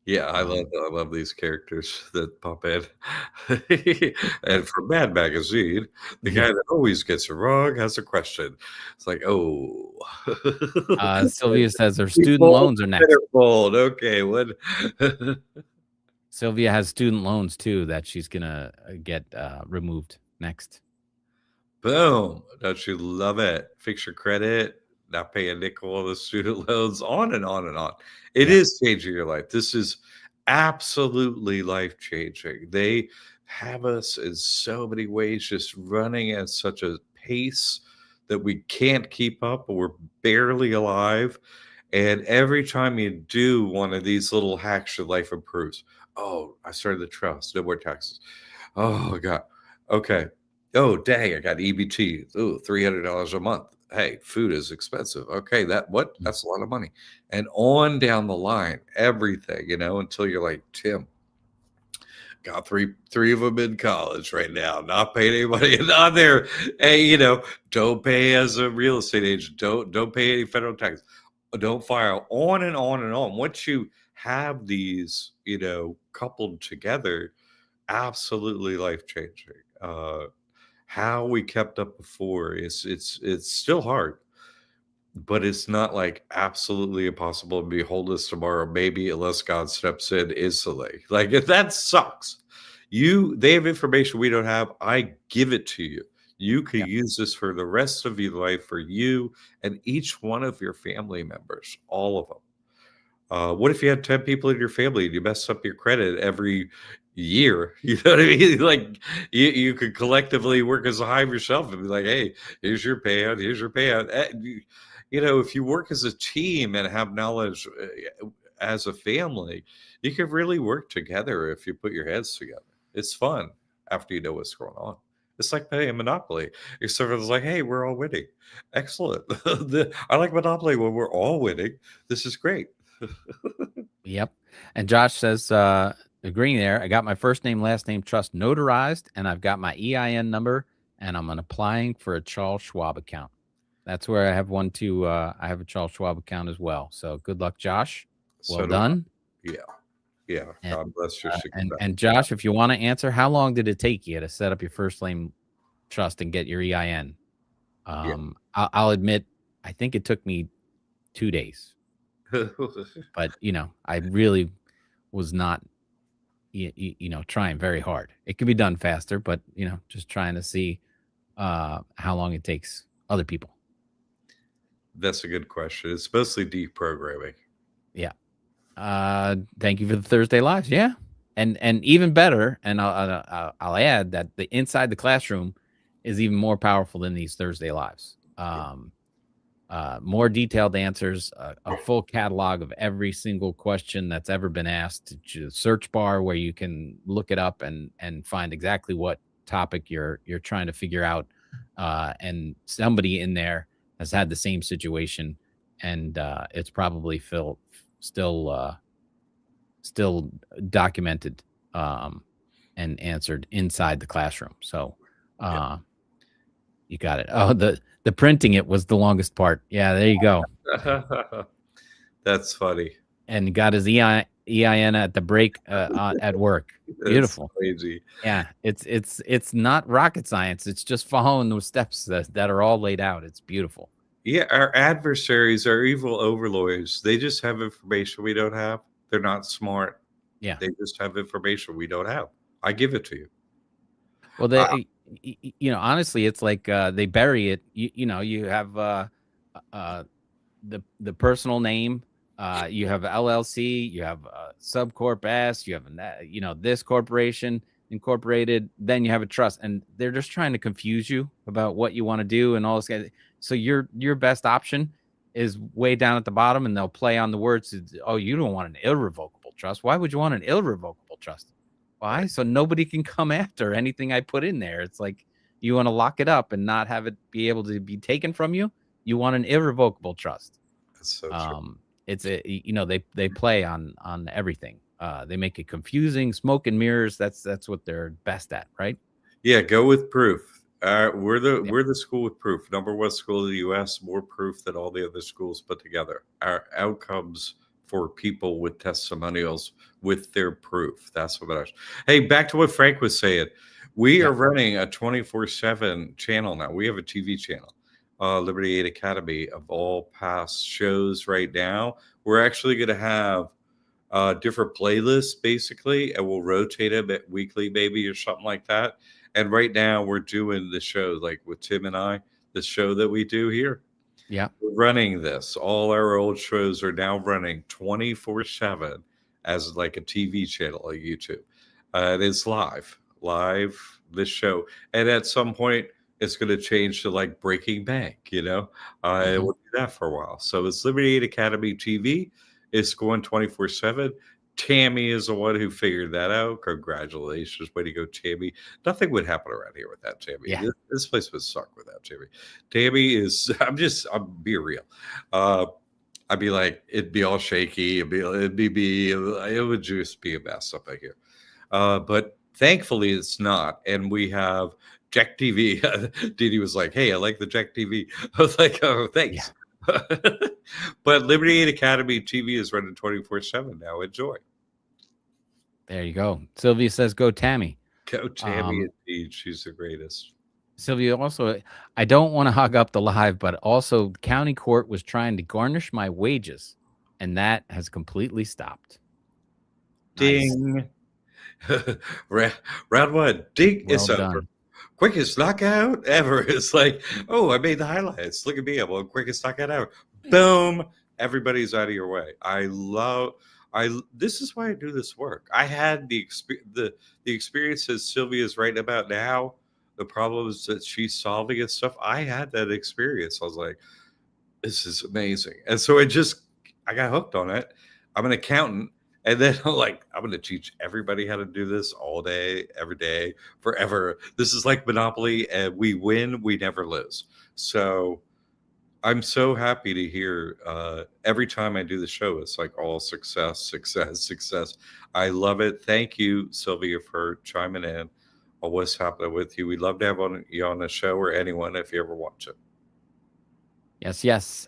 Yeah, I love these characters that pop in. And for Mad Magazine, the guy that always gets it wrong has a question. It's like, oh, Sylvia says her we student fold, loans are next. better fold. Okay, what? Sylvia has student loans too that she's gonna get removed next. Boom! Don't you love it? Fix your credit, not pay a nickel on the student loans, on and on and on. It is changing your life. This is absolutely life changing. They have us in so many ways, just running at such a pace that we can't keep up, but we're barely alive. And every time you do one of these little hacks, your life improves. Oh, I started the trust, no more taxes. Oh, God. Okay. Oh, dang, I got EBT. Oh, $300 a month. Hey, food is expensive. Okay, that's a lot of money. And on down the line, everything, until you're like, Tim, got three of them in college right now, not paying anybody on there. Hey, don't pay as a real estate agent. Don't pay any federal tax. Don't file, on and on and on. Once you have these, coupled together, absolutely life changing. How we kept up before it's still hard, but it's not like absolutely impossible to behold us tomorrow, maybe, unless God steps in instantly. Like, if that sucks, they have information we don't have. I give it to you. You could use this for the rest of your life, for you and each one of your family members, all of them. What if you had 10 people in your family and you messed up your credit every year? You know what I mean? Like, you could collectively work as a hive yourself and be like, hey, here's your payout, here's your payout. If you work as a team and have knowledge as a family, you can really work together if you put your heads together. It's fun after you know what's going on. It's like playing Monopoly. Except it's like, hey, we're all winning. Excellent. I like Monopoly when we're all winning. This is great. Yep. And Josh says, agreeing there, I got my first name, last name trust notarized, and I've got my EIN number, and I'm applying for a Charles Schwab account. That's where I have one too. I have a Charles Schwab account as well. So good luck, Josh. Well done. Yeah. God bless your and Josh, if you want to answer, how long did it take you to set up your first name trust and get your EIN? I'll admit, I think it took me 2 days. But I really was not trying very hard. It can be done faster, but just trying to see how long it takes other people. That's a good question. It's mostly deprogramming. Yeah. Thank you for the Thursday lives. Yeah. And even better, and I'll add that the inside the classroom is even more powerful than these Thursday lives. More detailed answers, a full catalog of every single question that's ever been asked, to the search bar where you can look it up and find exactly what topic you're trying to figure out. And somebody in there has had the same situation, and it's probably still documented and answered inside the classroom. So you got it. Oh, the printing it was the longest part. Yeah, there you go. That's funny. and got his EIN at the break at work. That's Beautiful. crazy. Yeah, it's not rocket science. It's just following those steps that are all laid out. It's beautiful. Yeah, our adversaries, our evil overlords, they just have information we don't have. They're not smart. Yeah. They just have information we don't have. I give it to you. Well, Uh, honestly, it's like they bury it. You have the personal name. You have LLC. You have Subcorp S. You have this corporation incorporated. Then you have a trust, and they're just trying to confuse you about what you want to do and all this. So your best option is way down at the bottom, and they'll play on the words. Oh, you don't want an irrevocable trust. Why would you want an irrevocable trust? Why? So nobody can come after anything I put in there. It's like you want to lock it up and not have it be able to be taken from you. You want an irrevocable trust. that's so true. It's they play on everything. They make it confusing, smoke and mirrors. That's what they're best at, right? Yeah, go with proof. We're Yeah. the school with proof. Number one school in the U.S. More proof than all the other schools put together. Our outcomes for people with testimonials with their proof. That's what matters. Hey, back to what Frank was saying. We are running a 24/7 channel now. We have a TV channel, Liberty Aid Academy, of all past shows right now. We're actually going to have different playlists, basically, and we'll rotate them at weekly, maybe, or something like that. And right now, we're doing the show, like with Tim and I, the show that we do here. Yeah. We're running this. All our old shows are now running 24/7 as like a TV channel on YouTube. And it's live this show. And at some point, it's going to change to like Breaking Bank, We'll do that for a while. So it's Liberty Aid Academy TV. It's going 24/7. Tammy is the one who figured that out. Congratulations. Way to go, Tammy. Nothing would happen around here without Tammy. Yeah. This place would suck without Tammy. Tammy is, I'm being real. I'd be like, it'd be all shaky. It would just be a mess up here. But thankfully it's not. And we have Jack TV. Didi was like, hey, I like the Jack TV. I was like, oh, thanks. Yeah. But Liberty Aid Academy TV is running 24/7 now. Enjoy. There you go. Sylvia says, go Tammy. Go Tammy, indeed. She's the greatest. Sylvia, also, I don't want to hog up the live, but also county court was trying to garnish my wages, and that has completely stopped. Ding. Nice. Round one. Ding. Well it's done. over. Quickest knockout ever. It's like, oh, I made the highlights. Look at me. I'm on quickest knockout ever. Boom. Everybody's out of your way. This is why I do this work. I had the experiences Sylvia's writing about now, the problems that she's solving and stuff. I had that experience. I was like, this is amazing. And so I got hooked on it. I'm an accountant. And then I'm like, I'm going to teach everybody how to do this all day, every day, forever. This is like Monopoly, and we win, we never lose. So I'm so happy to hear every time I do the show, it's like all success, success, success. I love it. Thank you, Sylvia, for chiming in on what's happening with you. We'd love to have you on the show, or anyone if you ever watch it. Yes.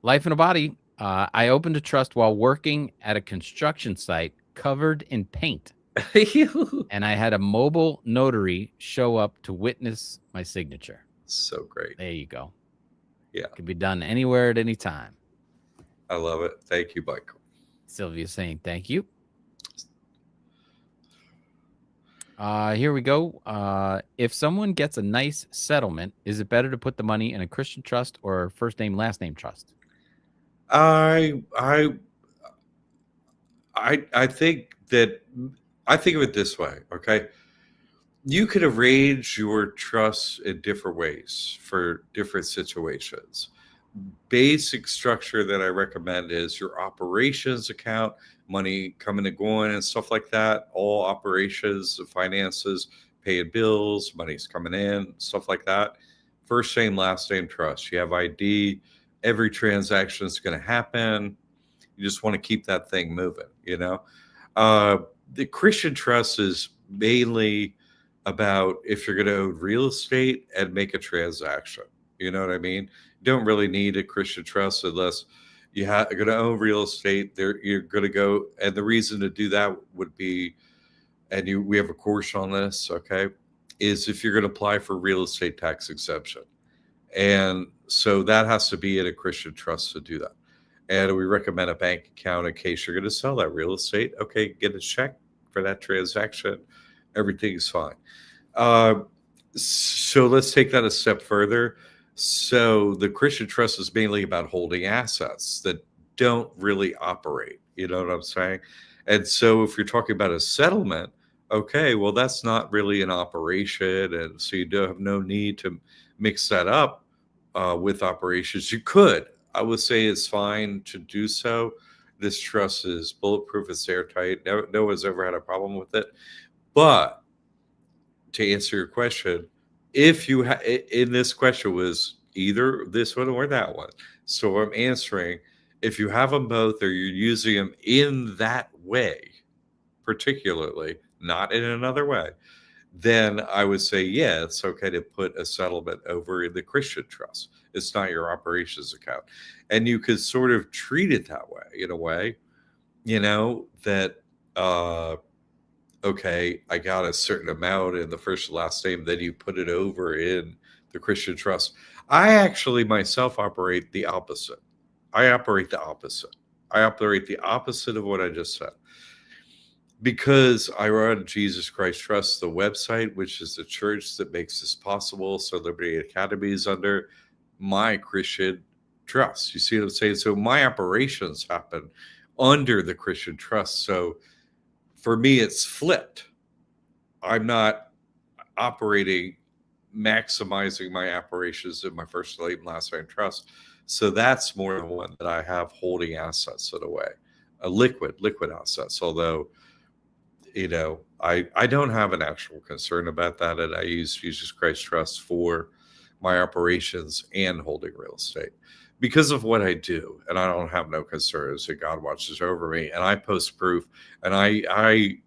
Life in a Body. I opened a trust while working at a construction site covered in paint. And I had a mobile notary show up to witness my signature. So great. There you go. Yeah. It can be done anywhere at any time. I love it. Thank you, Michael. Sylvia saying thank you. Here we go. If someone gets a nice settlement, is it better to put the money in a Christian trust or first name, last name trust? I think of it this way. Okay. You could arrange your trusts in different ways for different situations. Basic structure that I recommend is your operations account, money coming and going and stuff like that. All operations, finances, paying bills, money's coming in, stuff like that. First name, last name trust. You have ID. Every transaction is going to happen. You just want to keep that thing moving, The Christian trust is mainly about if you're going to own real estate and make a transaction. You know what I mean? You don't really need a Christian trust unless You're going to own real estate. There, you're going to go, and the reason to do that would be, and we have a course on this, okay, is if you're going to apply for real estate tax exemption, and so that has to be in a Christian trust to do that. And we recommend a bank account in case you're going to sell that real estate. Okay, get a check for that transaction. Everything's fine. So let's take that a step further. So the Christian trust is mainly about holding assets that don't really operate. You know what I'm saying? And so if you're talking about a settlement, okay, well, that's not really an operation. And so you don't have no need to mix that up with operations. You could. I would say it's fine to do so. This trust is bulletproof. It's airtight. No one's ever had a problem with it. But to answer your question, if you in this question was either this one or that one, so I'm answering, if you have them both or you're using them in that way, particularly, not in another way, then I would say, yeah, it's okay to put a settlement over in the Christian trust. It's not your operations account. And you could sort of treat it that way, in a way, that, okay, I got a certain amount in the first and last name, then you put it over in the Christian trust. I actually myself operate the opposite. I operate the opposite of what I just said. Because I run Jesus Christ Trust, the website, which is the church that makes this possible. So Liberty Academy is under my Christian trust. You see what I'm saying? So my operations happen under the Christian trust. So for me, it's flipped. I'm not operating, maximizing my operations in my first name, last name trust. So that's more than one that I have holding assets in a way, a liquid assets. Although, I don't have an actual concern about that. And I use Jesus Christ Trust for my operations and holding real estate because of what I do. And I don't have no concerns that God watches over me. And I post proof and I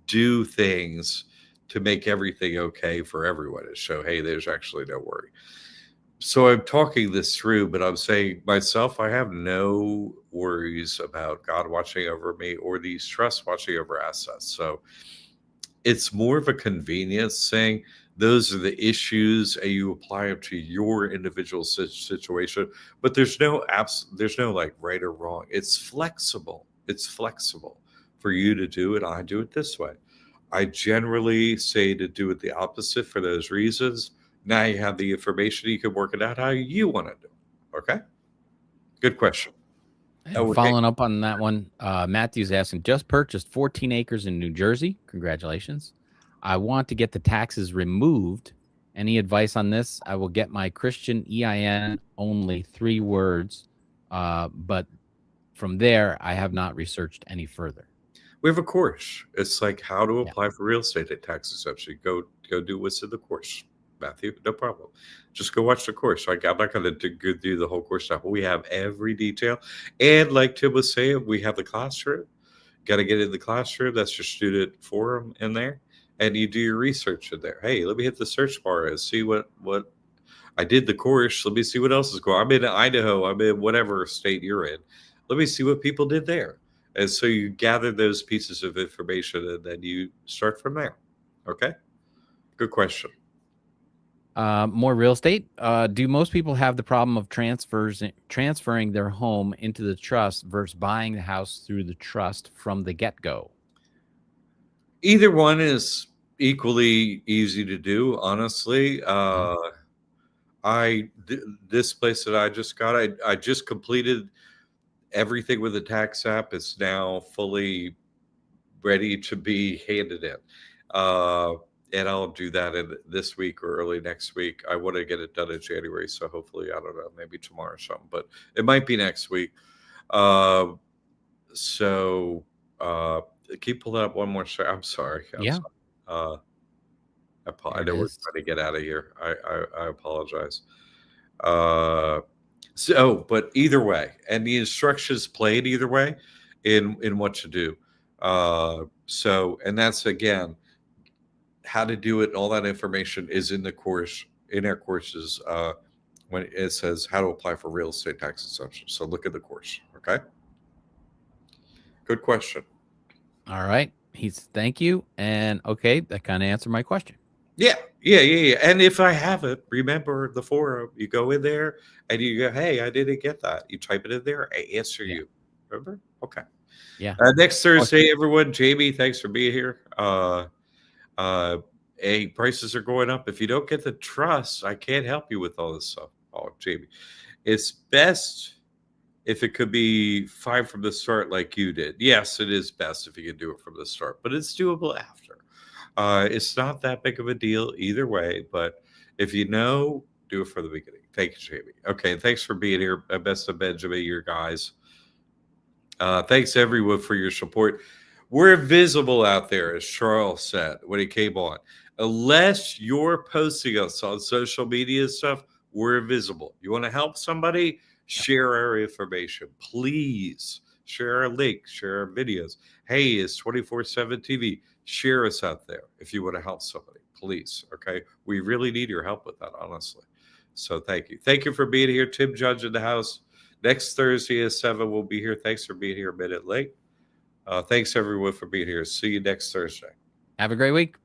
do things to make everything okay for everyone to show, hey, there's actually no worry. So I'm talking this through, but I'm saying myself, I have no worries about God watching over me or these trusts watching over assets. So it's more of a convenience thing. Those are the issues, and you apply them to your individual situation. But there's no like right or wrong. It's flexible. It's flexible for you to do it. I do it this way. I generally say to do it the opposite for those reasons. Now you have the information. You can work it out how you want to do it. Okay? Good question. And following up on that one, Matthew's asking, just purchased 14 acres in New Jersey. Congratulations. I want to get the taxes removed. Any advice on this? I will get my Christian EIN, only 3 words. But from there, I have not researched any further. We have a course. It's like how to apply for real estate at tax exemption. Go do what's in the course, Matthew. No problem. Just go watch the course. I'm not going to go through the whole course stuff. We have every detail. And like Tim was saying, we have the classroom. Got to get in the classroom. That's your student forum in there. And you do your research in there. Hey, let me hit the search bar and see what I did the course. Let me see what else is going on. I'm in Idaho. I'm in whatever state you're in. Let me see what people did there. And so you gather those pieces of information and then you start from there. Okay? Good question. More real estate. Do most people have the problem of transferring their home into the trust versus buying the house through the trust from the get-go? Either one is equally easy to do, honestly. This place that I just got, I just completed everything with the tax app. It's now fully ready to be handed in. And I'll do that in this week or early next week. I want to get it done in January. So hopefully, I don't know, maybe tomorrow or something, but it might be next week. Keep pulling up one more. I'm sorry. I'm sorry. I know we're trying to get out of here. I apologize. But either way, and the instructions played either way in what to do. And that's again, how to do it. All that information is in the course, in our courses, when it says how to apply for real estate tax exemption. So look at the course. Okay. Good question. All right. Thank you. And okay, that kind of answered my question. Yeah. And if I haven't, remember the forum. You go in there and you go, hey, I didn't get that. You type it in there, I answer Yeah. you. Remember? Okay. Yeah. Next Thursday, everyone. Jamie, thanks for being here. Hey, prices are going up. If you don't get the trust, I can't help you with all this stuff. Oh, Jamie, it's best if it could be fine from the start like you did. Yes, it is best if you can do it from the start, but it's doable after. It's not that big of a deal either way, but if you know, do it from the beginning. Thank you, Jamie. Okay, thanks for being here. Best of Benjamin, your guys. Thanks everyone for your support. We're visible out there, as Charles said when he came on. Unless you're posting us on social media stuff, we're invisible. You want to help somebody? Share our information. Please share our links, share our videos. Hey, it's 24/7 TV. Share us out there if you want to help somebody. Please. Okay. We really need your help with that, honestly. So thank you. Thank you for being here. Tim Judge in the house. Next Thursday at 7, we'll be here. Thanks for being here a minute late. Thanks, everyone, for being here. See you next Thursday. Have a great week.